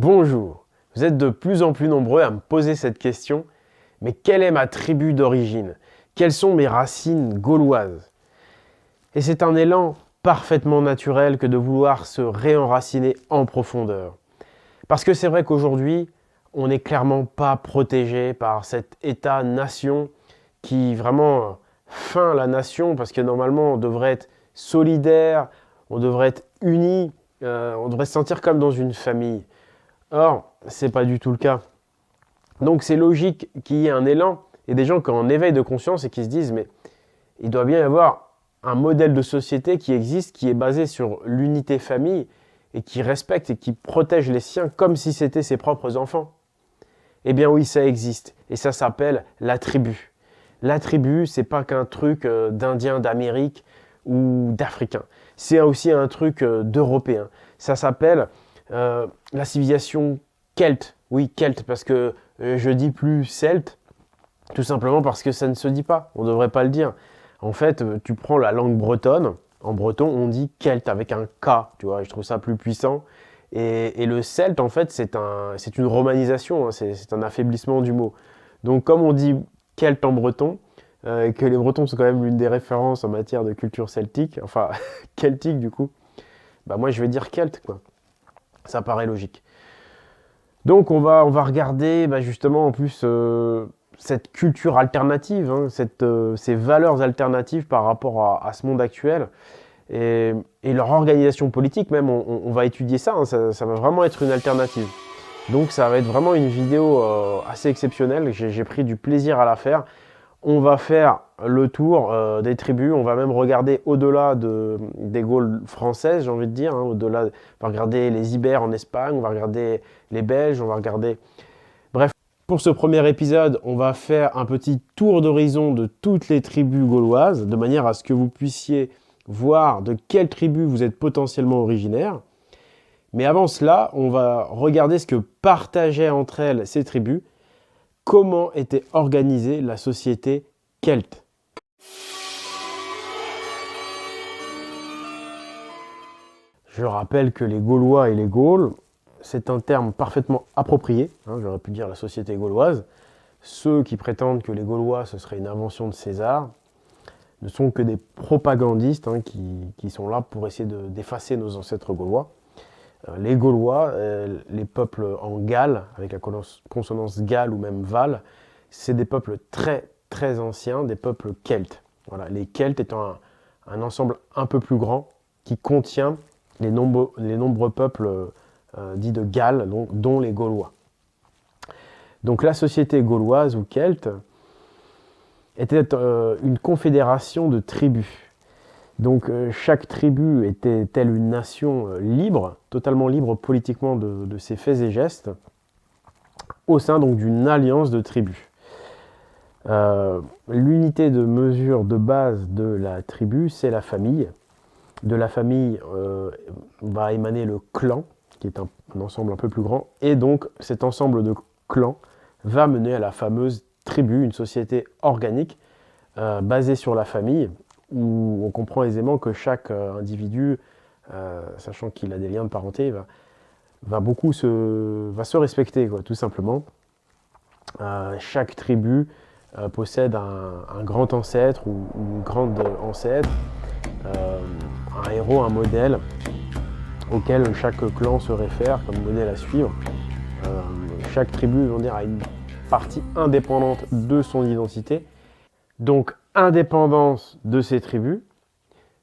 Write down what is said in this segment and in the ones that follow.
Bonjour, vous êtes de plus en plus nombreux à me poser cette question, mais quelle est ma tribu d'origine? Quelles sont mes racines gauloises? Et c'est un élan parfaitement naturel que de vouloir se réenraciner en profondeur. Parce que c'est vrai qu'aujourd'hui, on n'est clairement pas protégé par cet État-nation qui vraiment feint la nation, parce que normalement on devrait être solidaire, on devrait être unis, on devrait se sentir comme dans une famille. Or, c'est pas du tout le cas. Donc c'est logique qu'il y ait un élan et des gens qui ont un éveil de conscience et qui se disent mais il doit bien y avoir un modèle de société qui existe, qui est basé sur l'unité famille et qui respecte et qui protège les siens comme si c'était ses propres enfants. Eh bien oui, ça existe et ça s'appelle la tribu. La tribu, c'est pas qu'un truc d'Indien d'Amérique ou d'Africain. C'est aussi un truc d'Européen. Ça s'appelle la civilisation celte. Oui, celte, parce que je dis plus celte, tout simplement parce que ça ne se dit pas. On ne devrait pas le dire. En fait, tu prends la langue bretonne. En breton, on dit celte avec un K, tu vois, je trouve ça plus puissant. Et le celte, en fait, c'est une romanisation, hein, c'est un affaiblissement du mot. Donc, comme on dit celte en breton, que les Bretons sont quand même l'une des références en matière de culture celtique, enfin, celtique du coup, bah moi je vais dire celte, quoi. Ça paraît logique. Donc on va regarder bah, justement en plus cette culture alternative, hein, ces valeurs alternatives par rapport à ce monde actuel et leur organisation politique même, on va étudier ça, hein, ça va vraiment être une alternative. Donc ça va être vraiment une vidéo assez exceptionnelle, j'ai pris du plaisir à la faire. On va faire le tour des tribus, on va même regarder au-delà des Gaules françaises, j'ai envie de dire. Hein, au-delà, on va regarder les Ibères en Espagne, on va regarder les Belges, on va regarder... Bref, pour ce premier épisode, on va faire un petit tour d'horizon de toutes les tribus gauloises, de manière à ce que vous puissiez voir de quelle tribu vous êtes potentiellement originaire. Mais avant cela, on va regarder ce que partageaient entre elles ces tribus, comment était organisée la société celte. Je rappelle que les Gaulois et les Gaules, c'est un terme parfaitement approprié, hein, j'aurais pu dire la société gauloise. Ceux qui prétendent que les Gaulois, ce serait une invention de César, ne sont que des propagandistes hein, qui sont là pour essayer d'effacer nos ancêtres gaulois. Les Gaulois, les peuples en Galles, avec la consonance Galles ou même Val, c'est des peuples très très anciens, des peuples celtes. Voilà, les Celtes étant un ensemble un peu plus grand qui contient les nombreux peuples dits de Galles, dont les Gaulois. Donc la société gauloise ou celte était une confédération de tribus. Donc chaque tribu était telle une nation libre, totalement libre politiquement de ses faits et gestes, au sein donc d'une alliance de tribus. L'unité de mesure de base de la tribu, c'est la famille. De la famille va émaner le clan, qui est un ensemble un peu plus grand, et donc cet ensemble de clans va mener à la fameuse tribu, une société organique basée sur la famille, où on comprend aisément que chaque individu, sachant qu'il a des liens de parenté, va se respecter, quoi, tout simplement. Chaque tribu possède un grand ancêtre ou une grande ancêtre, un héros, un modèle auquel chaque clan se réfère comme modèle à suivre. Chaque tribu, on va dire, a une partie indépendante de son identité. Donc, indépendance de ces tribus.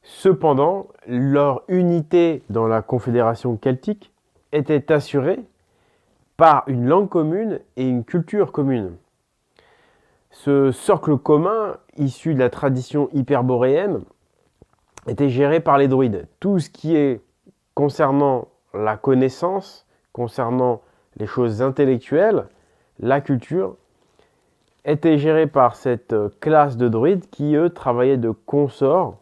Cependant, leur unité dans la confédération celtique était assurée par une langue commune et une culture commune. Ce socle commun, issu de la tradition hyperboréenne, était géré par les druides. Tout ce qui est concernant la connaissance, concernant les choses intellectuelles, la culture, était géré par cette classe de druides qui, eux, travaillaient de consorts,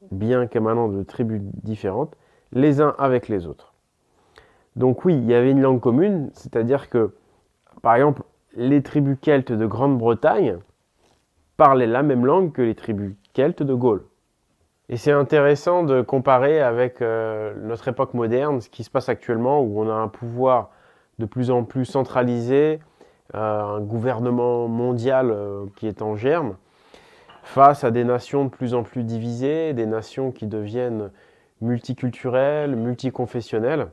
bien qu'émanant de tribus différentes, les uns avec les autres. Donc oui, il y avait une langue commune, c'est-à-dire que, par exemple, les tribus celtes de Grande-Bretagne parlaient la même langue que les tribus celtes de Gaule. Et c'est intéressant de comparer avec notre époque moderne, ce qui se passe actuellement, où on a un pouvoir de plus en plus centralisé, un gouvernement mondial qui est en germe, face à des nations de plus en plus divisées, des nations qui deviennent multiculturelles, multiconfessionnelles.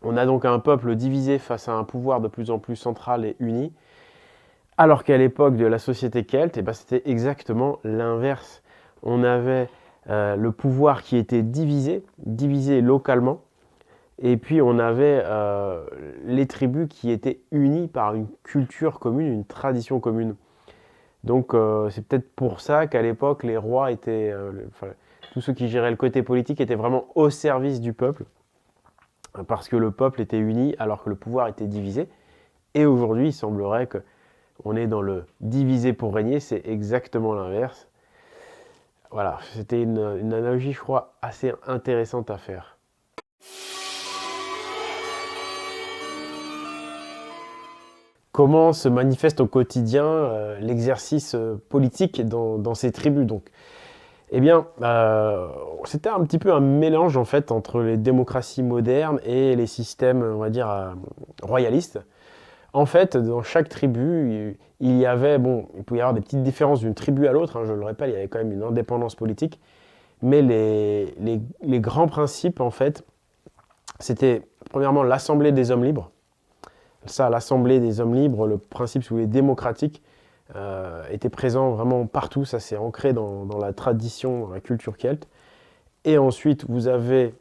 On a donc un peuple divisé face à un pouvoir de plus en plus central et uni, alors qu'à l'époque de la société celte, c'était exactement l'inverse. On avait le pouvoir qui était divisé localement, et puis on avait les tribus qui étaient unies par une culture commune, une tradition commune. Donc c'est peut-être pour ça qu'à l'époque, les rois étaient, tous ceux qui géraient le côté politique étaient vraiment au service du peuple, parce que le peuple était uni alors que le pouvoir était divisé. Et aujourd'hui, il semblerait qu'on est dans le diviser pour régner, c'est exactement l'inverse. Voilà, c'était une analogie, je crois, assez intéressante à faire. Comment se manifeste au quotidien l'exercice politique dans ces tribus donc? Eh bien, c'était un petit peu un mélange en fait entre les démocraties modernes et les systèmes, on va dire, royalistes. En fait, dans chaque tribu, il y avait, il pouvait y avoir des petites différences d'une tribu à l'autre, je le rappelle, il y avait quand même une indépendance politique, mais les grands principes, en fait, c'était premièrement l'Assemblée des hommes libres. Ça, l'Assemblée des hommes libres, le principe, si vous voulez, démocratique, était présent vraiment partout. Ça, c'est ancré dans la tradition, dans la culture celte. Et ensuite, vous avez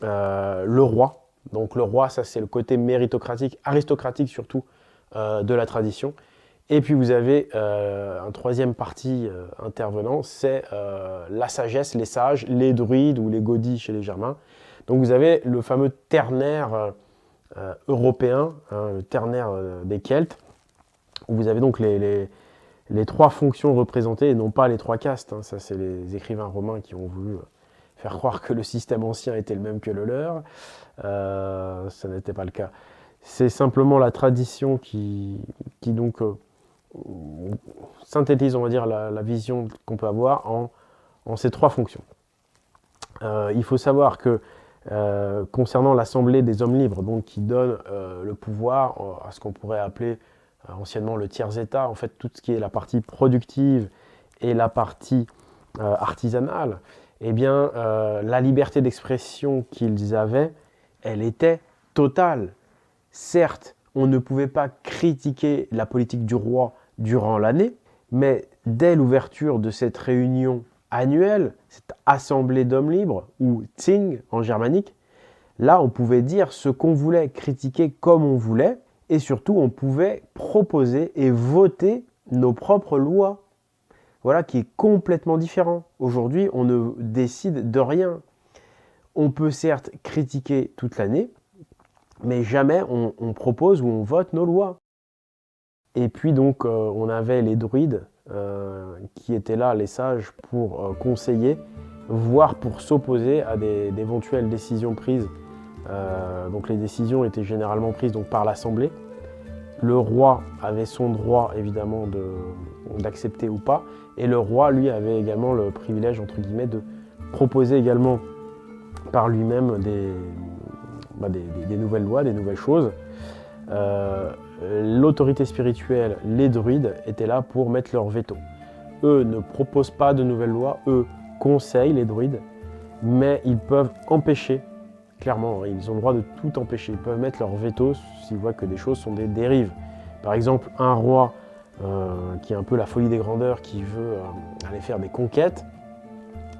le roi. Donc le roi, ça, c'est le côté méritocratique, aristocratique surtout, de la tradition. Et puis, vous avez un troisième parti intervenant, c'est la sagesse, les sages, les druides ou les godis chez les Germains. Donc, vous avez le fameux ternaire européen, le ternaire des Celtes, où vous avez donc les trois fonctions représentées et non pas les trois castes. Ça, c'est les écrivains romains qui ont voulu faire croire que le système ancien était le même que le leur. Ça n'était pas le cas. C'est simplement la tradition qui donc synthétise, on va dire, la vision qu'on peut avoir en ces trois fonctions. Il faut savoir que concernant l'Assemblée des hommes libres, donc qui donne le pouvoir à ce qu'on pourrait appeler anciennement le tiers-état, en fait tout ce qui est la partie productive et la partie artisanale, eh bien la liberté d'expression qu'ils avaient, elle était totale. Certes, on ne pouvait pas critiquer la politique du roi durant l'année, mais dès l'ouverture de cette réunion annuelle, cette assemblée d'hommes libres, ou Ting en germanique, là on pouvait dire ce qu'on voulait, critiquer comme on voulait, et surtout on pouvait proposer et voter nos propres lois. Voilà qui est complètement différent. Aujourd'hui, on ne décide de rien. On peut certes critiquer toute l'année, mais jamais on propose ou on vote nos lois. Et puis donc on avait les druides qui étaient là, les sages, pour conseiller, voire pour s'opposer à d'éventuelles décisions prises. Donc les décisions étaient généralement prises donc, par l'Assemblée. Le roi avait son droit évidemment d'accepter ou pas, et le roi lui avait également le privilège entre guillemets de proposer également par lui-même des nouvelles lois, des nouvelles choses. L'autorité spirituelle, les druides, étaient là pour mettre leur veto. Eux ne proposent pas de nouvelles lois, eux conseillent les druides, mais ils peuvent empêcher, clairement, ils ont le droit de tout empêcher. Ils peuvent mettre leur veto s'ils voient que des choses sont des dérives. Par exemple, un roi qui a un peu la folie des grandeurs, qui veut aller faire des conquêtes,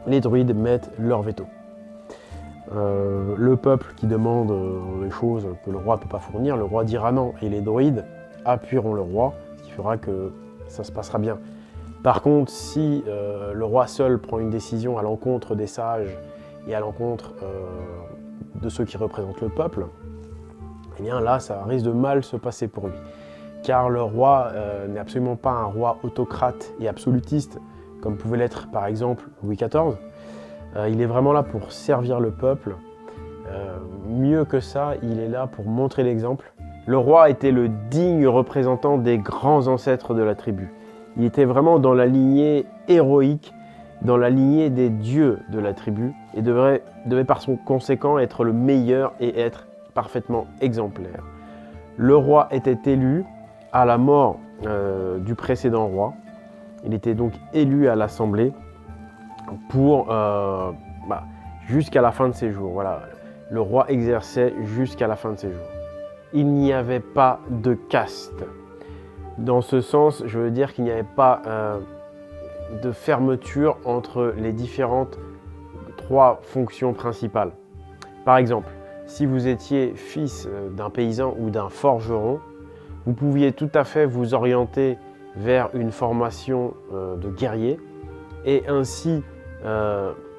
les druides mettent leur veto. Le peuple qui demande des choses que le roi ne peut pas fournir, le roi dira non, et les druides appuieront le roi, ce qui fera que ça se passera bien. Par contre, si le roi seul prend une décision à l'encontre des sages et à l'encontre de ceux qui représentent le peuple, eh bien là, ça risque de mal se passer pour lui. Car le roi n'est absolument pas un roi autocrate et absolutiste, comme pouvait l'être par exemple Louis XIV. Il est vraiment là pour servir le peuple. Mieux que ça, il est là pour montrer l'exemple. Le roi était le digne représentant des grands ancêtres de la tribu. Il était vraiment dans la lignée héroïque, dans la lignée des dieux de la tribu, et devait par son conséquent être le meilleur et être parfaitement exemplaire. Le roi était élu à la mort du précédent roi. Il était donc élu à l'Assemblée pour jusqu'à la fin de ses jours. Voilà, le roi exerçait jusqu'à la fin de ses jours. Il n'y avait pas de caste. Dans ce sens, je veux dire qu'il n'y avait pas de fermeture entre les différentes 3 fonctions principales. Par exemple, si vous étiez fils d'un paysan ou d'un forgeron, vous pouviez tout à fait vous orienter vers une formation de guerrier et ainsi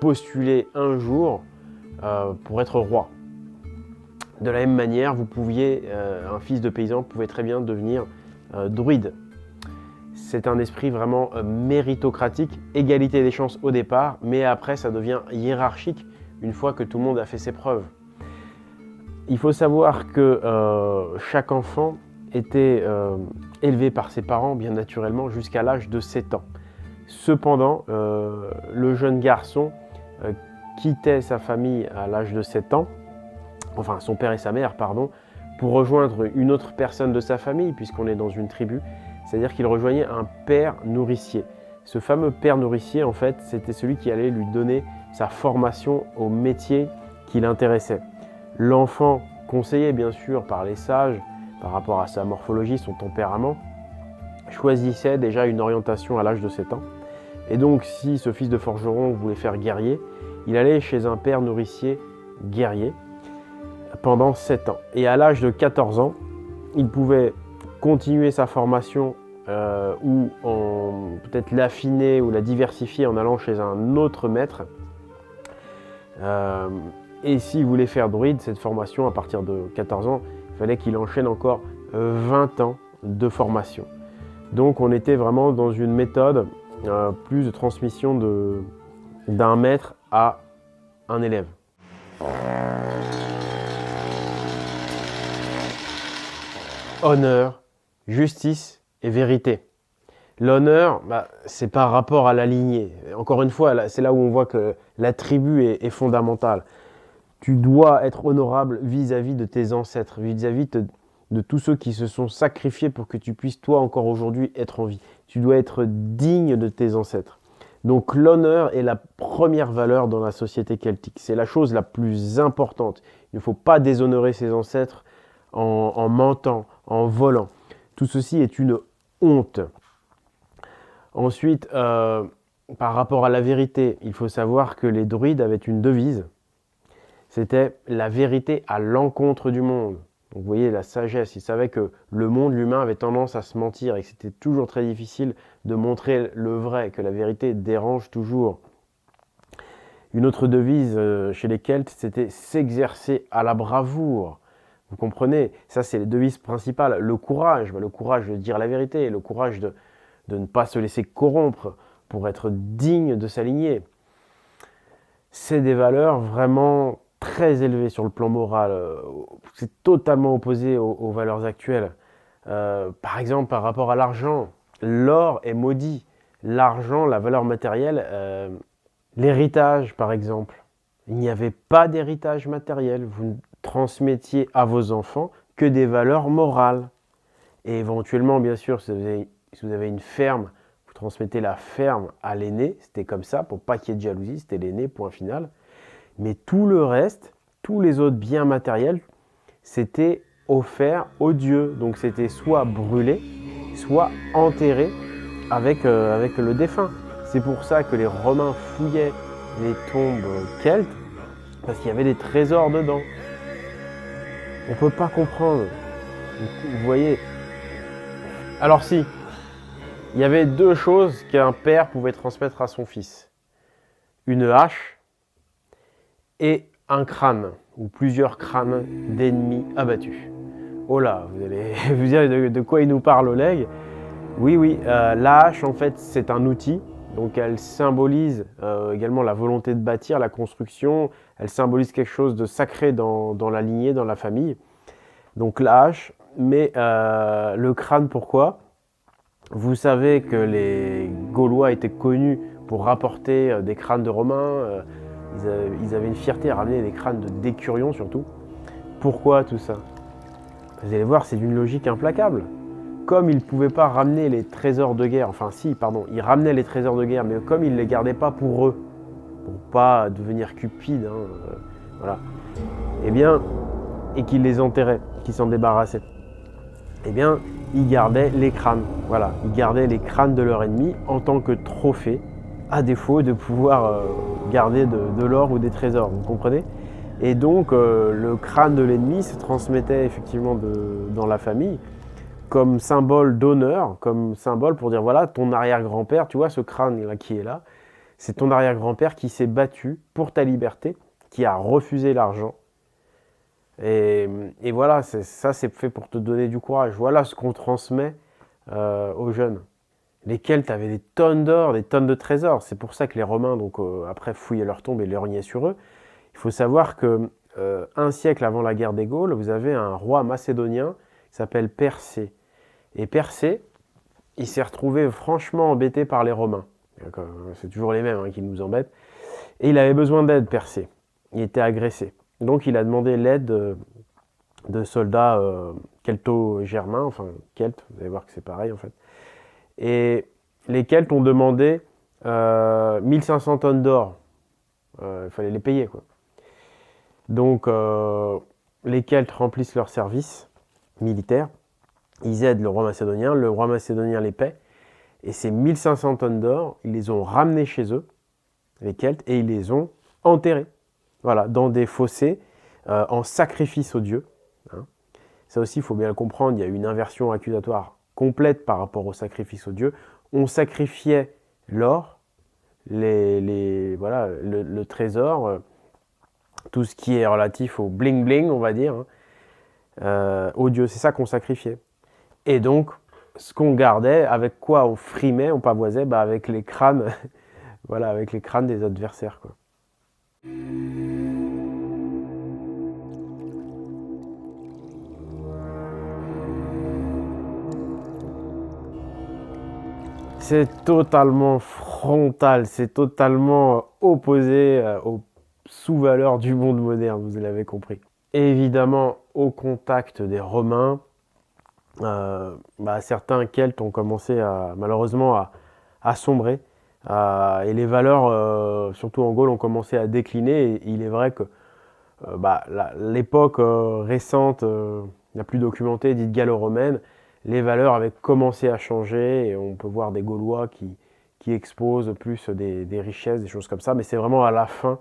postuler un jour pour être roi. De la même manière, un fils de paysan pouvait très bien devenir druide. C'est un esprit vraiment méritocratique, égalité des chances au départ, mais après ça devient hiérarchique une fois que tout le monde a fait ses preuves. Il faut savoir que chaque enfant était élevé par ses parents, bien naturellement, jusqu'à l'âge de 7 ans. Cependant, le jeune garçon quittait sa famille à l'âge de 7 ans, enfin son père et sa mère, pardon, pour rejoindre une autre personne de sa famille, puisqu'on est dans une tribu, c'est-à-dire qu'il rejoignait un père nourricier. Ce fameux père nourricier, en fait, c'était celui qui allait lui donner sa formation au métier qui l'intéressait. L'enfant, conseillé bien sûr par les sages, par rapport à sa morphologie, son tempérament, choisissait déjà une orientation à l'âge de 7 ans. Et donc, si ce fils de forgeron voulait faire guerrier, il allait chez un père nourricier guerrier pendant 7 ans. Et à l'âge de 14 ans, il pouvait continuer sa formation ou peut-être l'affiner ou la diversifier en allant chez un autre maître. Et s'il voulait faire druide, cette formation à partir de 14 ans, il fallait qu'il enchaîne encore 20 ans de formation. Donc on était vraiment dans une méthode plus de transmission d'un maître à un élève. Honneur, justice et vérité. L'honneur, c'est par rapport à la lignée. Encore une fois, c'est là où on voit que la tribu est fondamentale. Tu dois être honorable vis-à-vis de tes ancêtres, vis-à-vis de tous ceux qui se sont sacrifiés pour que tu puisses, toi, encore aujourd'hui, être en vie. Tu dois être digne de tes ancêtres. Donc l'honneur est la première valeur dans la société celtique. C'est la chose la plus importante. Il ne faut pas déshonorer ses ancêtres en mentant, en volant. Tout ceci est une honte. Ensuite, par rapport à la vérité, il faut savoir que les druides avaient une devise. C'était la vérité à l'encontre du monde. Donc vous voyez la sagesse, ils savaient que le monde, l'humain, avait tendance à se mentir et que c'était toujours très difficile de montrer le vrai, que la vérité dérange toujours. Une autre devise chez les Celtes, c'était s'exercer à la bravoure. Vous comprenez? Ça, c'est les devises principales. Le courage de dire la vérité, le courage de ne pas se laisser corrompre pour être digne de s'aligner. C'est des valeurs vraiment très élevées sur le plan moral. C'est totalement opposé aux valeurs actuelles. Par exemple, par rapport à l'argent, l'or est maudit. L'argent, la valeur matérielle, l'héritage par exemple. Il n'y avait pas d'héritage matériel. Vous ne transmettiez à vos enfants que des valeurs morales. Et éventuellement, bien sûr, si vous avez une ferme, vous transmettez la ferme à l'aîné. C'était comme ça, pour pas qu'il y ait de jalousie, c'était l'aîné, point final. Mais tout le reste, tous les autres biens matériels, c'était offert aux dieux. Donc c'était soit brûlé, soit enterré avec le défunt. C'est pour ça que les Romains fouillaient les tombes celtes, parce qu'il y avait des trésors dedans. On ne peut pas comprendre. Vous voyez. Alors si, il y avait 2 choses qu'un père pouvait transmettre à son fils. Une hache et un crâne, ou plusieurs crânes d'ennemis abattus. Oh là, vous allez vous dire de quoi il nous parle Oleg. Oui, la hache en fait c'est un outil, donc elle symbolise également la volonté de bâtir, la construction, elle symbolise quelque chose de sacré dans la lignée, dans la famille. Donc la hache, mais le crâne pourquoi? Vous savez que les Gaulois étaient connus pour rapporter des crânes de Romains, ils avaient une fierté à ramener des crânes d'écurions surtout. Pourquoi tout ça? Vous allez voir, c'est d'une logique implacable. Comme ils ne pouvaient pas ramener les trésors de guerre, enfin si, pardon, ils ramenaient les trésors de guerre, mais comme ils ne les gardaient pas pour eux, pour pas devenir cupides, voilà, eh bien, et qu'ils les enterraient, qu'ils s'en débarrassaient, eh bien, ils gardaient les crânes, voilà, ils gardaient les crânes de leur ennemi en tant que trophée, à défaut de pouvoir garder de l'or ou des trésors, vous comprenez? Et donc, le crâne de l'ennemi se transmettait effectivement dans la famille, comme symbole d'honneur, comme symbole pour dire voilà, ton arrière-grand-père, tu vois ce crâne-là qui est là, c'est ton arrière-grand-père qui s'est battu pour ta liberté, qui a refusé l'argent. Et voilà, ça c'est fait pour te donner du courage. Voilà ce qu'on transmet aux jeunes. Les Celtes avaient des tonnes d'or, des tonnes de trésors. C'est pour ça que les Romains, donc, après, fouillaient leurs tombes et les rognaient sur eux. Il faut savoir que un siècle avant la guerre des Gaules, vous avez un roi macédonien qui s'appelle Persée. Et Persée, il s'est retrouvé franchement embêté par les Romains. C'est toujours les mêmes qui nous embêtent. Et il avait besoin d'aide, Persée. Il était agressé. Donc il a demandé l'aide de soldats celto-germains, enfin celtes, vous allez voir que c'est pareil en fait. Et les Celtes ont demandé 1500 tonnes d'or. Il fallait les payer, quoi. Donc les Celtes remplissent leur service militaire, ils aident le roi macédonien les paie, et ces 1500 tonnes d'or, ils les ont ramenés chez eux, les Celtes, et ils les ont enterrés, voilà, dans des fossés, en sacrifice aux dieux. Ça aussi, il faut bien le comprendre, il y a eu une inversion accusatoire complète par rapport au sacrifice aux dieux. On sacrifiait l'or, voilà, le trésor, tout ce qui est relatif au bling-bling, on va dire, aux dieux. C'est ça qu'on sacrifiait. Et donc, ce qu'on gardait, avec quoi on frimait, on pavoisait, avec les crânes, voilà, avec les crânes des adversaires, quoi. C'est totalement frontal, c'est totalement opposé aux sous-valeurs du monde moderne, vous l'avez compris. Et évidemment, au contact des Romains, certains Celtes ont commencé malheureusement à sombrer, et les valeurs, surtout en Gaule, ont commencé à décliner. Et il est vrai que l'époque récente, la plus documentée, dite gallo-romaine, les valeurs avaient commencé à changer, et on peut voir des Gaulois qui exposent plus des richesses, des choses comme ça, mais c'est vraiment à la fin,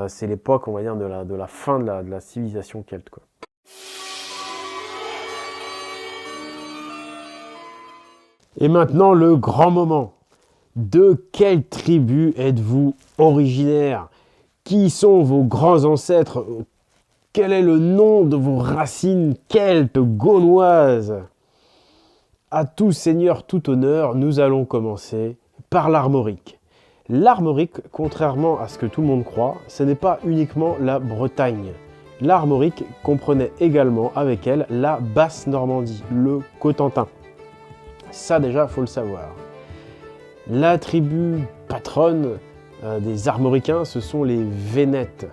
c'est l'époque, on va dire, de la fin de la civilisation celte, quoi. Et maintenant, le grand moment. De quelle tribu êtes-vous originaire? Qui sont vos grands ancêtres? Quel est le nom de vos racines celtes, gauloises? À tout seigneur, tout honneur, nous allons commencer par l'Armorique. L'Armorique, contrairement à ce que tout le monde croit, ce n'est pas uniquement la Bretagne. L'Armorique comprenait également avec elle la Basse-Normandie, le Cotentin. Ça déjà, il faut le savoir. La tribu patronne des Armoricains, ce sont les Vénètes.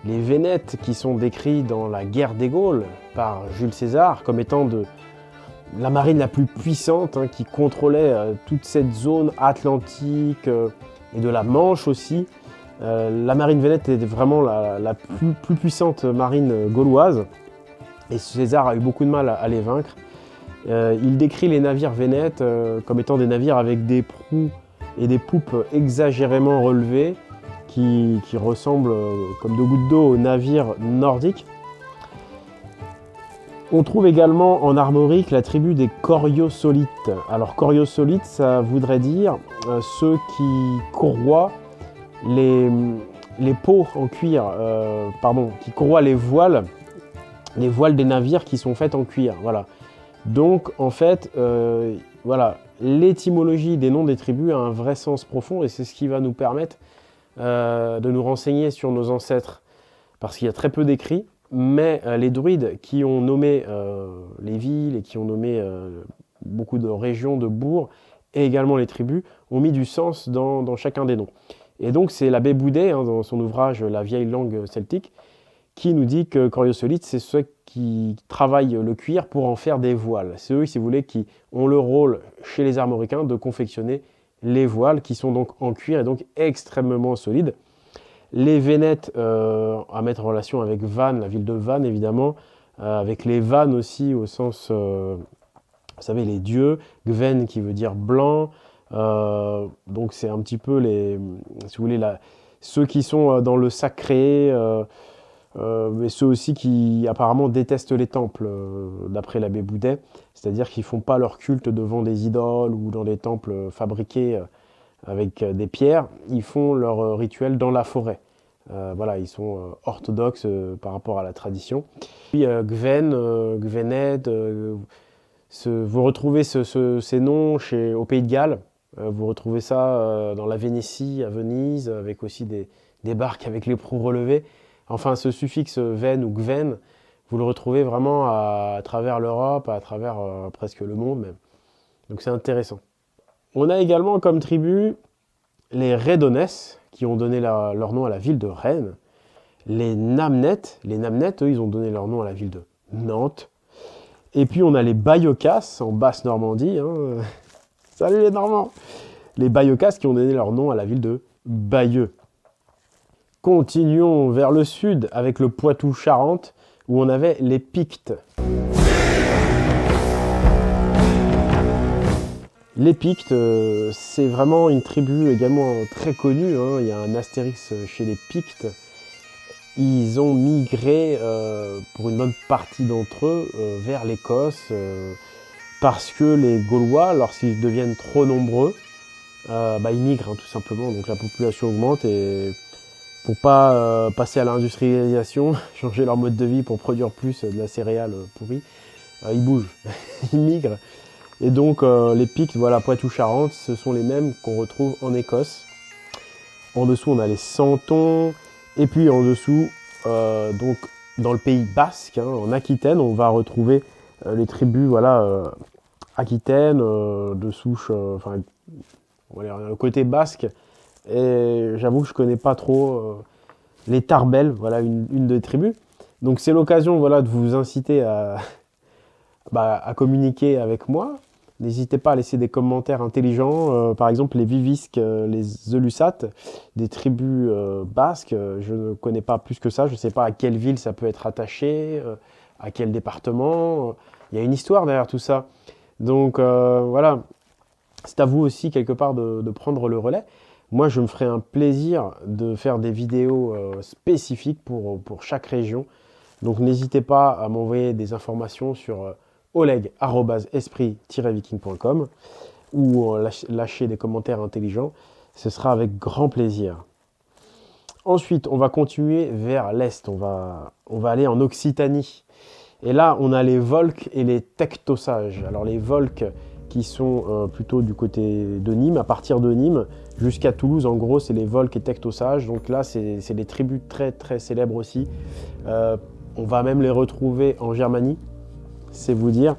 Les Vénètes qui sont décrits dans la guerre des Gaules par Jules César comme étant la marine la plus puissante, qui contrôlait toute cette zone atlantique et de la Manche aussi. La marine vénète était vraiment la plus puissante marine gauloise, et César a eu beaucoup de mal à les vaincre. Il décrit les navires vénètes comme étant des navires avec des proues et des poupes exagérément relevées qui ressemblent comme deux gouttes d'eau aux navires nordiques. On trouve également en Armorique la tribu des Coriosolites. Alors Coriosolites, ça voudrait dire ceux qui courroient les peaux en cuir, qui courroient les voiles des navires qui sont faits en cuir. Voilà. Donc en fait, l'étymologie des noms des tribus a un vrai sens profond, et c'est ce qui va nous permettre de nous renseigner sur nos ancêtres, parce qu'il y a très peu d'écrits. Mais les druides qui ont nommé les villes et qui ont nommé beaucoup de régions, de bourgs, et également les tribus, ont mis du sens dans chacun des noms. Et donc c'est l'abbé Boudet, dans son ouvrage « La vieille langue celtique », qui nous dit que Coriosolites, c'est ceux qui travaillent le cuir pour en faire des voiles. C'est eux, si vous voulez, qui ont le rôle chez les armoricains de confectionner les voiles qui sont donc en cuir et donc extrêmement solides. Les Vénètes, à mettre en relation avec Vannes, la ville de Vannes évidemment, avec les Vannes aussi au sens, vous savez, les dieux, Gven qui veut dire blanc, donc c'est un petit peu les, si vous voulez, ceux qui sont dans le sacré, mais ceux aussi qui apparemment détestent les temples, d'après l'abbé Boudet, c'est-à-dire qu'ils ne font pas leur culte devant des idoles ou dans des temples fabriqués avec des pierres, ils font leur rituel dans la forêt. Voilà, ils sont orthodoxes par rapport à la tradition. Puis Gven, Gvened, vous retrouvez ces noms au Pays de Galles, vous retrouvez ça dans la Vénétie, à Venise, avec aussi des barques avec les proues relevées. Enfin, ce suffixe ven ou gven, vous le retrouvez vraiment à travers l'Europe, à travers presque le monde même. Donc c'est intéressant. On a également comme tribu les Rhédonès, qui ont donné leur nom à la ville de Rennes. Les Namnettes, eux, ils ont donné leur nom à la ville de Nantes. Et puis on a les Baïocas, en Basse-Normandie. Hein. Salut les Normands! Les Baïocas qui ont donné leur nom à la ville de Bayeux. Continuons vers le sud avec le Poitou-Charentes où on avait les Pictes. Les Pictes, c'est vraiment une tribu également très connue. Hein. Il y a un astérix chez les Pictes. Ils ont migré pour une bonne partie d'entre eux vers l'Écosse parce que les Gaulois, lorsqu'ils deviennent trop nombreux, ils migrent hein, tout simplement. Donc la population augmente et pour pas passer à l'industrialisation, changer leur mode de vie pour produire plus de la céréale pourrie, ils bougent, ils migrent. Et donc les Pictes, voilà, Poitou-Charentes, ce sont les mêmes qu'on retrouve en Écosse. En dessous, on a les Santons, et puis en dessous, donc dans le Pays Basque, hein, en Aquitaine, on va retrouver les tribus, voilà, aquitaines, de souche, enfin, on va dire, le côté basque. Et j'avoue que je ne connais pas trop les Tarbelles, voilà une des tribus. Donc c'est l'occasion voilà, de vous inciter à communiquer avec moi. N'hésitez pas à laisser des commentaires intelligents. Par exemple, les Vivisques, les Elusat, des tribus basques. Je ne connais pas plus que ça. Je ne sais pas à quelle ville ça peut être attaché, à quel département. Il y a une histoire derrière tout ça. Donc voilà, c'est à vous aussi quelque part de prendre le relais. Moi, je me ferai un plaisir de faire des vidéos spécifiques pour chaque région. Donc, n'hésitez pas à m'envoyer des informations sur oleg@esprit-viking.com ou lâcher des commentaires intelligents. Ce sera avec grand plaisir. Ensuite, on va continuer vers l'est. On va aller en Occitanie. Et là, on a les Volsques et les Tectosages. Alors, les Volsques qui sont plutôt du côté de Nîmes, à partir de Nîmes jusqu'à Toulouse, en gros, c'est les Volsques et Tectosages. Donc là, c'est des tribus très très célèbres aussi. On va même les retrouver en Germanie, c'est vous dire.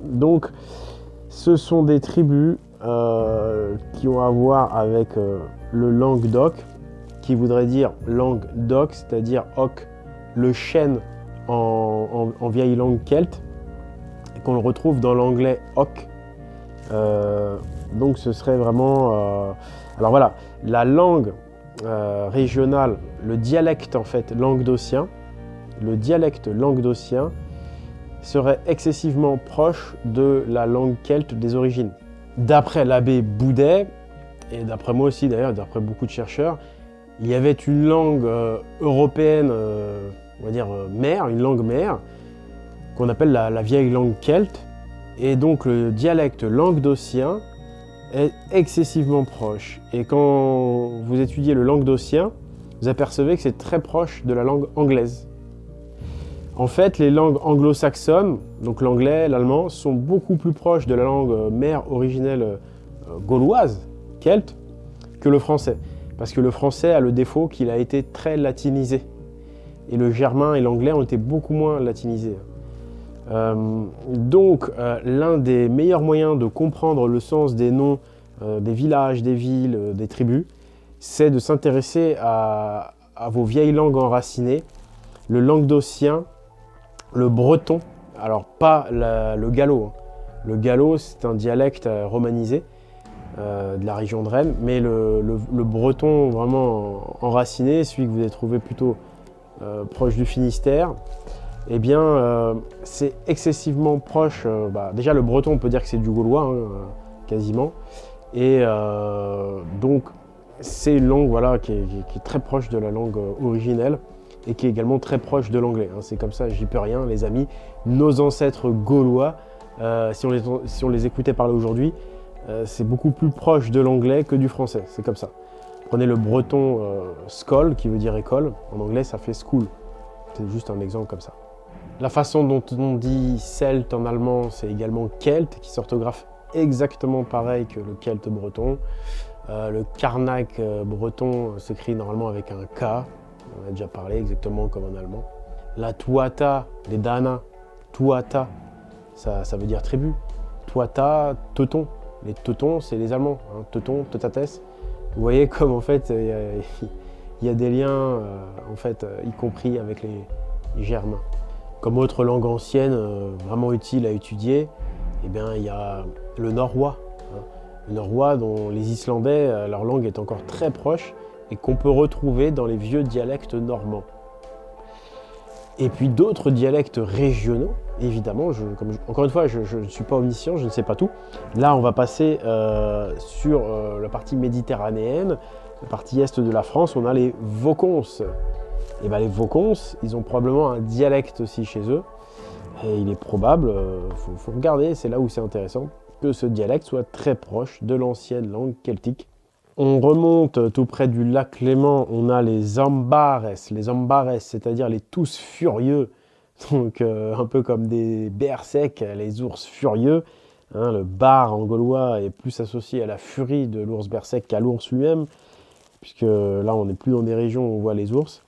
Donc, ce sont des tribus qui ont à voir avec le Languedoc, qui voudrait dire langue d'oc, c'est-à-dire oc, le chêne en vieille langue celte, qu'on le retrouve dans l'anglais oc. Donc ce serait vraiment... alors voilà, la langue régionale, le dialecte en fait languedocien, le dialecte languedocien serait excessivement proche de la langue celte des origines. D'après l'abbé Boudet, et d'après moi aussi d'ailleurs, d'après beaucoup de chercheurs, il y avait une langue européenne, on va dire mère, une langue mère, qu'on appelle la vieille langue celte, et donc le dialecte languedocien est excessivement proche. Et quand vous étudiez le languedocien, vous apercevez que c'est très proche de la langue anglaise. En fait, les langues anglo-saxonnes, donc l'anglais, l'allemand, sont beaucoup plus proches de la langue mère originelle gauloise, celte, que le français. Parce que le français a le défaut qu'il a été très latinisé. Et le germain et l'anglais ont été beaucoup moins latinisés. Donc, l'un des meilleurs moyens de comprendre le sens des noms des villages, des villes, des tribus, c'est de s'intéresser à à vos vieilles langues enracinées, le languedocien, le breton, alors pas le gallo. Hein. Le gallo, c'est un dialecte romanisé de la région de Rennes, mais le breton vraiment enraciné, celui que vous avez trouvé plutôt proche du Finistère, eh bien, c'est excessivement proche. Déjà, le breton, on peut dire que c'est du gaulois, hein, quasiment. Et donc, c'est une langue voilà, qui est très proche de la langue originelle et qui est également très proche de l'anglais. Hein. C'est comme ça, j'y peux rien, les amis. Nos ancêtres gaulois, si on les écoutait parler aujourd'hui, c'est beaucoup plus proche de l'anglais que du français. C'est comme ça. Prenez le breton skol, qui veut dire école. En anglais, ça fait school. C'est juste un exemple comme ça. La façon dont on dit celte en allemand, c'est également kelt, qui s'orthographe exactement pareil que le kelt breton. Le karnak breton s'écrit normalement avec un K, on a déjà parlé, exactement comme en allemand. La tuata, les dana, tuata, ça veut dire tribu. Tuata, teuton. Les teutons, c'est les Allemands, hein. Teuton, teutates. Vous voyez comme en fait, il y a des liens, en fait, y compris avec les Germains. Comme autre langue ancienne, vraiment utile à étudier, eh bien, il y a le norrois. Hein. Le norrois dont les Islandais, leur langue est encore très proche et qu'on peut retrouver dans les vieux dialectes normands. Et puis d'autres dialectes régionaux, évidemment, encore une fois, je ne suis pas omniscient, je ne sais pas tout. Là, on va passer sur la partie méditerranéenne, la partie est de la France, on a les Vaucons. Et bien les Vaucons, ils ont probablement un dialecte aussi chez eux. Et il est probable, faut regarder, c'est là où c'est intéressant, que ce dialecte soit très proche de l'ancienne langue celtique. On remonte tout près du lac Léman, on a les Ambares, c'est-à-dire les tous furieux, donc un peu comme des berserk, les ours furieux. Hein, le bar en gaulois est plus associé à la furie de l'ours berserk qu'à l'ours lui-même, puisque là on n'est plus dans des régions où on voit les ours.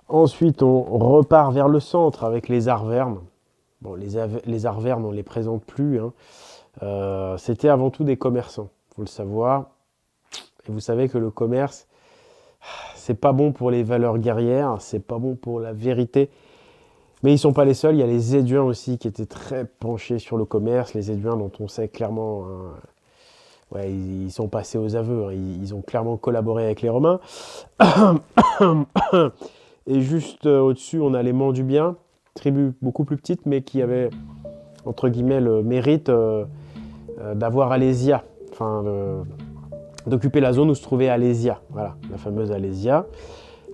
Ensuite, on repart vers le centre avec les Arvernes. Bon, les Arvernes, on ne les présente plus. Hein. C'était avant tout des commerçants, il faut le savoir. Et vous savez que le commerce, c'est pas bon pour les valeurs guerrières, c'est pas bon pour la vérité. Mais ils ne sont pas les seuls, il y a les Éduins aussi qui étaient très penchés sur le commerce. Les Éduins dont on sait clairement, ouais, ils sont passés aux aveux, hein. Ils ont clairement collaboré avec les Romains. Et juste au-dessus, on a les Mandubiens, tribu beaucoup plus petite, mais qui avait, entre guillemets, le mérite d'avoir Alésia, enfin, d'occuper la zone où se trouvait Alésia. Voilà, la fameuse Alésia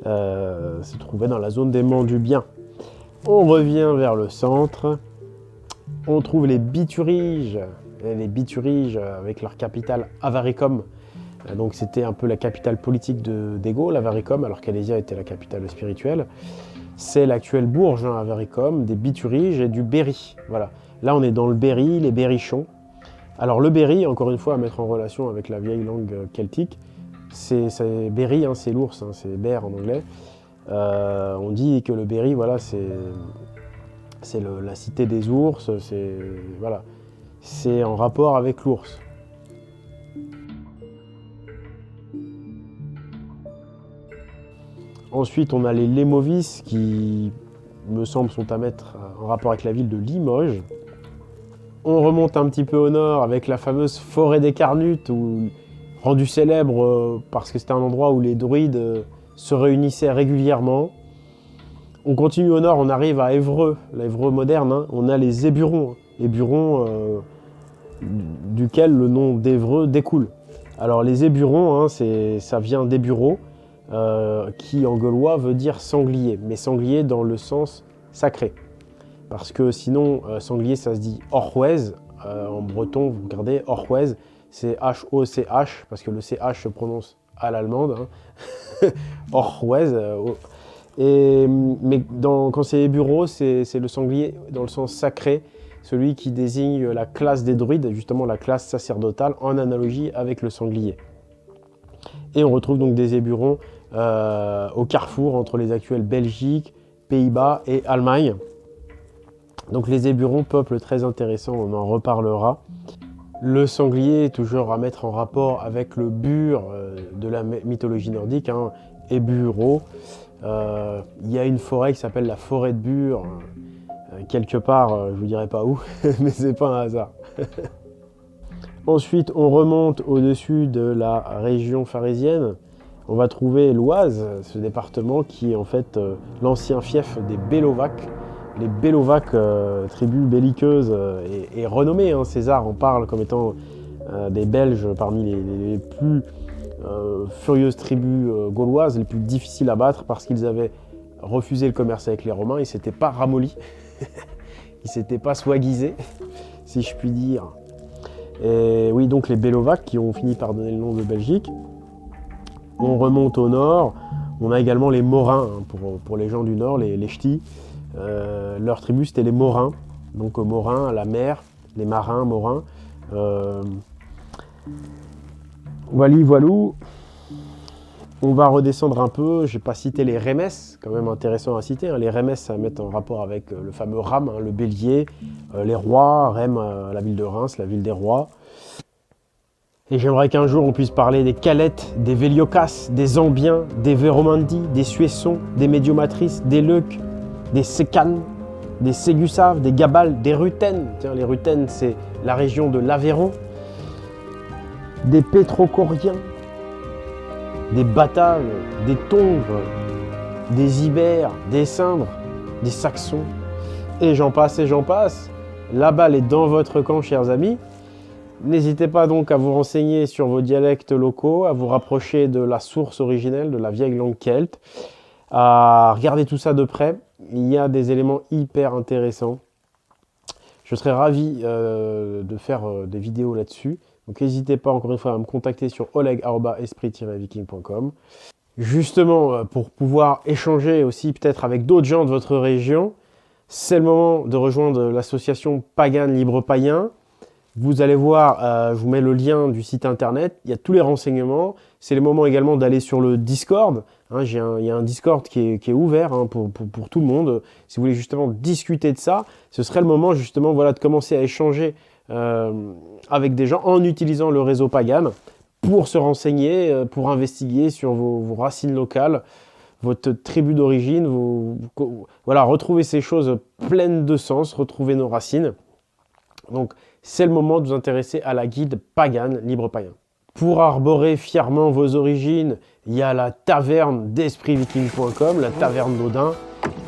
se trouvait dans la zone des Mandubiens. On revient vers le centre, on trouve les Bituriges. Et les Bituriges, avec leur capitale Avaricum. Donc c'était un peu la capitale politique des Gaules, Avaricum, alors qu'Alésia était la capitale spirituelle. C'est l'actuel Bourges, hein, Avaricum, des Bituriges et du Berry. Voilà. Là, on est dans le Berry, les Berrichons. Alors le Berry, encore une fois, à mettre en relation avec la vieille langue celtique, c'est Berry, hein, c'est l'ours, hein, c'est bear en anglais. On dit que le Berry, voilà, c'est la cité des ours, voilà, c'est en rapport avec l'ours. Ensuite, on a les Lémovis qui, me semble, sont à mettre en rapport avec la ville de Limoges. On remonte un petit peu au nord avec la fameuse forêt des Carnutes, rendue célèbre parce que c'était un endroit où les druides se réunissaient régulièrement. On continue au nord, on arrive à Évreux, l'Évreux moderne. Hein. On a les Éburons, duquel le nom d'Évreux découle. Alors les Éburons, hein, ça vient d'Ébureau, qui en gaulois veut dire sanglier, mais sanglier dans le sens sacré. Parce que sinon, sanglier, ça se dit orwez. En breton, vous regardez, orwez, c'est H-O-C-H, parce que le CH se prononce à l'allemande. Hein. Orwez. Mais quand c'est Ébureau, c'est le sanglier dans le sens sacré, celui qui désigne la classe des druides, justement la classe sacerdotale, en analogie avec le sanglier. Et on retrouve donc des Éburons au carrefour entre les actuelles Belgique, Pays-Bas et Allemagne. Donc les Éburons, peuple très intéressant, on en reparlera. Le sanglier, toujours à mettre en rapport avec le bur de la mythologie nordique, hein, et Bureau. Il y a une forêt qui s'appelle la forêt de Bure, quelque part, je vous dirai pas où, mais c'est pas un hasard. Ensuite, on remonte au-dessus de la région pharisienne. On va trouver l'Oise, ce département qui est en fait l'ancien fief des Bellovaques. Les Bellovaques, tribu belliqueuse et renommée, hein. César en parle comme étant des Belges parmi les plus furieuses tribus gauloises, les plus difficiles à battre parce qu'ils avaient refusé le commerce avec les Romains, ils ne s'étaient pas ramollis, ils ne s'étaient pas swaguisés, si je puis dire. Et oui, donc les Bellovaques qui ont fini par donner le nom de Belgique. On remonte au nord, on a également les Morins, hein, pour les gens du nord, les ch'tis. Leur tribu c'était les Morins, donc Morins à la mer, les marins, Morins. Voilou. On va redescendre un peu, je n'ai pas cité les Rémès, quand même intéressant à citer. Hein. Les Rémès, ça va mettre en rapport avec le fameux Ram, hein, le bélier, les rois, Rem, la ville de Reims, la ville des rois. Et j'aimerais qu'un jour on puisse parler des Calettes, des Véliocas, des Ambiens, des Véromandis, des Suessons, des Médiomatrices, des Leucs, des Sécanes, des Ségusaves, des Gabales, des Rutènes. Tiens, les Rutènes, c'est la région de l'Aveyron. Des Pétrocoriens, des Bataves, des Tongres, des Ibères, des Cimbres, des Saxons. Et j'en passe et j'en passe. La balle est dans votre camp, chers amis. N'hésitez pas donc à vous renseigner sur vos dialectes locaux, à vous rapprocher de la source originelle, de la vieille langue celte, à regarder tout ça de près. Il y a des éléments hyper intéressants. Je serais ravi de faire des vidéos là-dessus. Donc n'hésitez pas encore une fois à me contacter sur oleg@esprit-viking.com. Justement, pour pouvoir échanger aussi peut-être avec d'autres gens de votre région, c'est le moment de rejoindre l'association Pagan Libre Païen. Vous allez voir, je vous mets le lien du site internet, il y a tous les renseignements. C'est le moment également d'aller sur le Discord. Hein, il y a un Discord qui est ouvert, hein, pour tout le monde. Si vous voulez justement discuter de ça, ce serait le moment justement, voilà, de commencer à échanger avec des gens en utilisant le réseau Pagan pour se renseigner, pour investiguer sur vos racines locales, votre tribu d'origine, voilà, retrouver ces choses pleines de sens, retrouver nos racines. Donc, c'est le moment de vous intéresser à la guide Pagan Libre Païen. Pour arborer fièrement vos origines, il y a la taverne d'espritviking.com, la taverne d'Odin.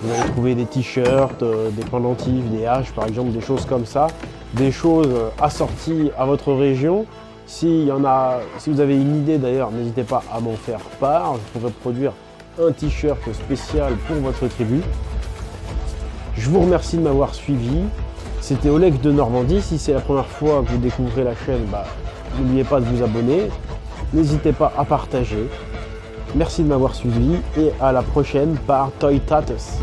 Vous allez trouver des t-shirts, des pendentifs, des haches par exemple, des choses comme ça. Des choses assorties à votre région. Si vous avez une idée d'ailleurs, n'hésitez pas à m'en faire part. Je pourrais produire un t-shirt spécial pour votre tribu. Je vous remercie de m'avoir suivi. C'était Oleg de Normandie. Si c'est la première fois que vous découvrez la chaîne, n'oubliez pas de vous abonner. N'hésitez pas à partager. Merci de m'avoir suivi et à la prochaine par Toy Tatus.